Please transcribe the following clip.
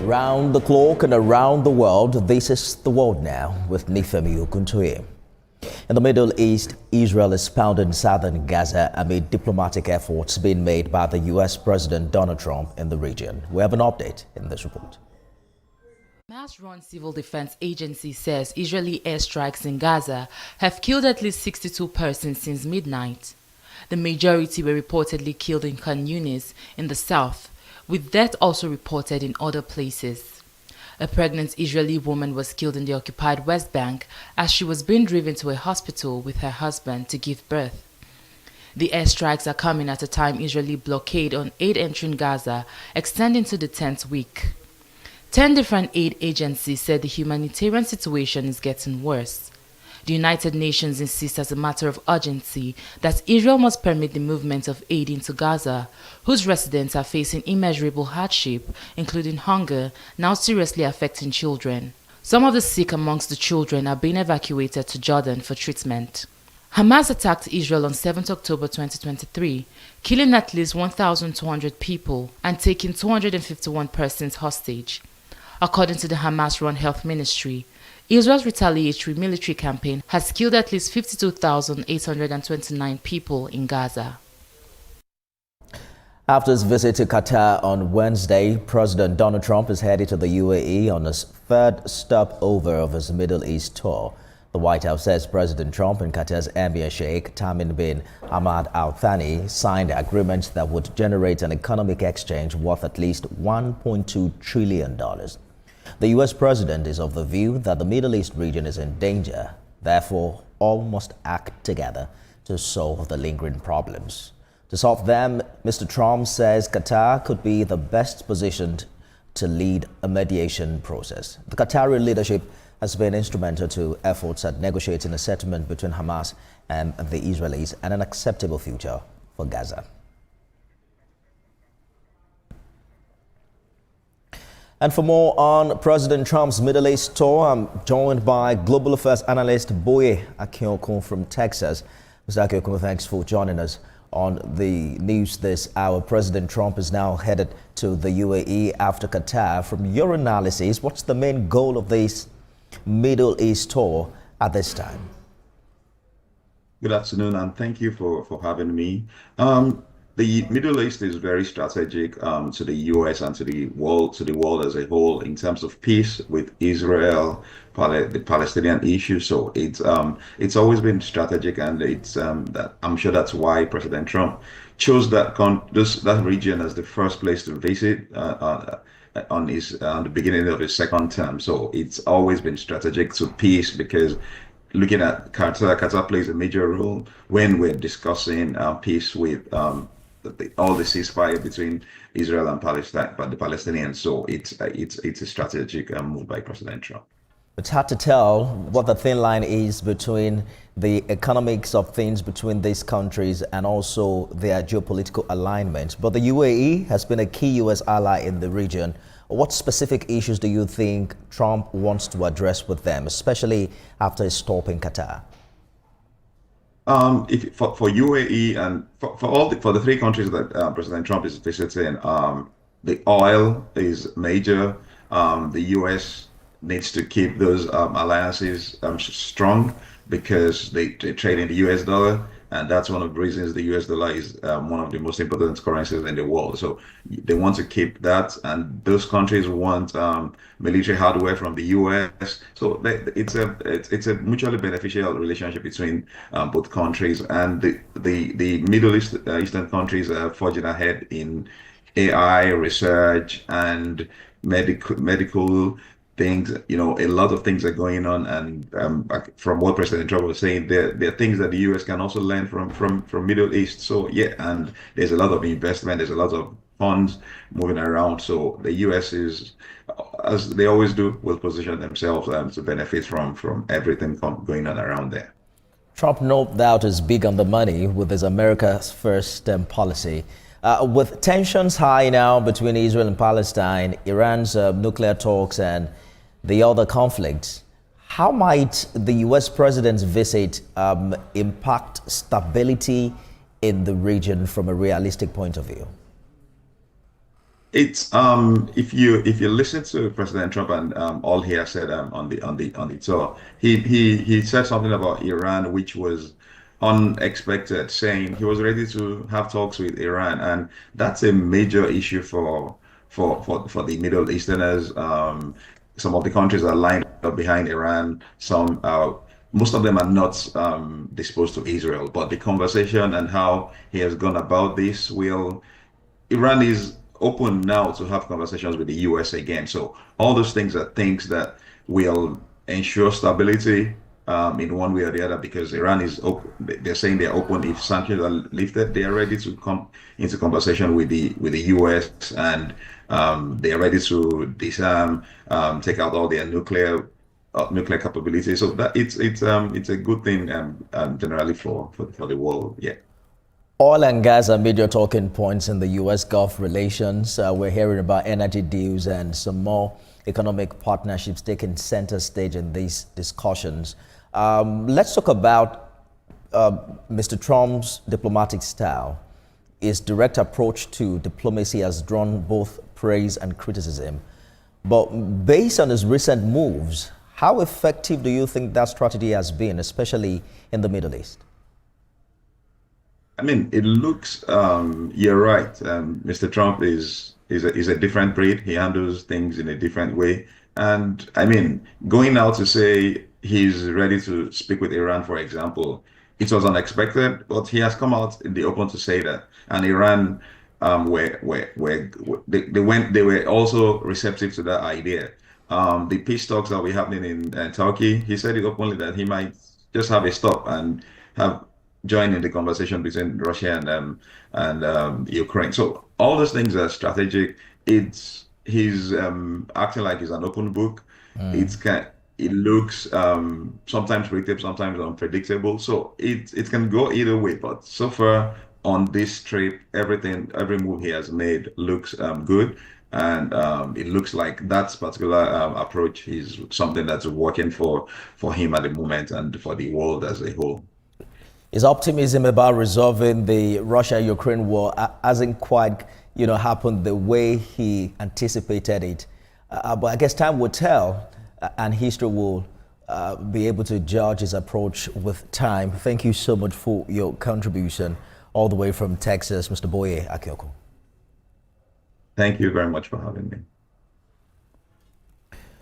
Round the clock and around the world, this is The World Now with Nifemi Okuntoye. In the Middle East, Israel is pounding southern Gaza amid diplomatic efforts being made by the U.S. President Donald Trump in the region. We have an update in this report. Hamas-run civil defense agency says Israeli airstrikes in Gaza have killed at least 62 persons since midnight. The majority were reportedly killed in Khan Yunis in the south, with death also reported in other places. A pregnant Israeli woman was killed in the occupied West Bank as she was being driven to a hospital with her husband to give birth. The airstrikes are coming at a time Israeli blockade on aid entering Gaza extending to the 10th week. 10 different aid agencies said the humanitarian situation is getting worse. The United Nations insists as a matter of urgency that Israel must permit the movement of aid into Gaza, whose residents are facing immeasurable hardship, including hunger, now seriously affecting children. Some of the sick amongst the children are being evacuated to Jordan for treatment. Hamas attacked Israel on 7 October 2023, killing at least 1,200 people and taking 251 persons hostage. According to the Hamas-run health ministry, Israel's retaliatory military campaign has killed at least 52,829 people in Gaza. After his visit to Qatar on Wednesday, President Donald Trump is headed to the UAE on his third stopover of his Middle East tour. The White House says President Trump and Qatar's Emir Sheikh Tamim bin Hamad Al Thani signed agreements that would generate an economic exchange worth at least $1.2 trillion. The U.S. president is of the view that the Middle East region is in danger. Therefore, all must act together to solve the lingering problems. To solve them, Mr. Trump says Qatar could be the best positioned to lead a mediation process. The Qatari leadership has been instrumental to efforts at negotiating a settlement between Hamas and the Israelis and an acceptable future for Gaza. And for more on President Trump's Middle East tour, I'm joined by global affairs analyst Boye Akinokun from Texas. Mr. Akinokun, thanks for joining us on the news this hour. President Trump is now headed to the UAE after Qatar. From your analysis, what's the main goal of this Middle East tour at this time? Good afternoon, and thank you for having me. The Middle East is very strategic to the U.S. and to the world as a whole in terms of peace with Israel, the Palestinian issue. So it's always been strategic, and I'm sure that's why President Trump chose that region as the first place to visit on the beginning of his second term. So it's always been strategic to peace, because looking at Qatar plays a major role when we're discussing peace with all the ceasefire between Israel and Palestine, but the Palestinians. So it's a strategic move by President Trump. It's hard to tell what the thin line is between the economics of things between these countries and also their geopolitical alignment. But the UAE has been a key U.S. ally in the region. What specific issues do you think Trump wants to address with them, especially after his stop in Qatar? For UAE and for the three countries that President Trump is visiting, the oil is major. The U.S. needs to keep those alliances strong, because they trade in the U.S. dollar, and that's one of the reasons the U.S. dollar is one of the most important currencies in the world. So they want to keep that, and those countries want military hardware from the U.S. So it's a mutually beneficial relationship between both countries, and the Middle Eastern countries are forging ahead in AI research and medical things. A lot of things are going on, and from what President Trump was saying, there are things that the U.S. can also learn from Middle East. So yeah, and there's a lot of investment, there's a lot of funds moving around. So the U.S. is, as they always do, will position themselves to benefit from everything going on around there. Trump, no doubt, is big on the money with his America's First policy. With tensions high now between Israel and Palestine, Iran's nuclear talks and the other conflicts, how might the U.S. president's visit impact stability in the region from a realistic point of view? It's if you listen to President Trump and all he has said on the tour, he said something about Iran which was unexpected, saying he was ready to have talks with Iran, and that's a major issue for the Middle Easterners. Some of the countries are lined up behind Iran. Most of them are not disposed to Israel, but the conversation and how he has gone about this will. Iran is open now to have conversations with the US again. So all those things are things that will ensure stability in one way or the other, because Iran is open. They're saying they're open. If sanctions are lifted, they are ready to come into conversation with the US, and they are ready to disarm, take out all their nuclear capabilities. So that it's a good thing generally for the world. Yeah. Oil and gas are major talking points in the U.S. Gulf relations. We're hearing about energy deals and some more economic partnerships taking center stage in these discussions. Let's talk about Mr. Trump's diplomatic style. His direct approach to diplomacy has drawn both praise and criticism. But based on his recent moves, how effective do you think that strategy has been, especially in the Middle East? I mean, it looks, you're right. Mr. Trump is a different breed. He handles things in a different way. And I mean, going out to say he's ready to speak with Iran, for example, it was unexpected, but he has come out in the open to say that. And Iran, they were also receptive to that idea. The peace talks that were happening in Turkey, he said it openly that he might just have a stop and have join in the conversation between Russia and Ukraine. So all those things are strategic. He's acting like he's an open book. It looks sometimes predictable, sometimes unpredictable. So it can go either way. But so far on this trip, every move he has made looks good. And it looks like that particular approach is something that's working for him at the moment and for the world as a whole. His optimism about resolving the Russia-Ukraine war hasn't quite, happened the way he anticipated it. But I guess time will tell, and history will be able to judge his approach with time. Thank you so much for your contribution, all the way from Texas, Mr. Boye Akinokun. Thank you very much for having me.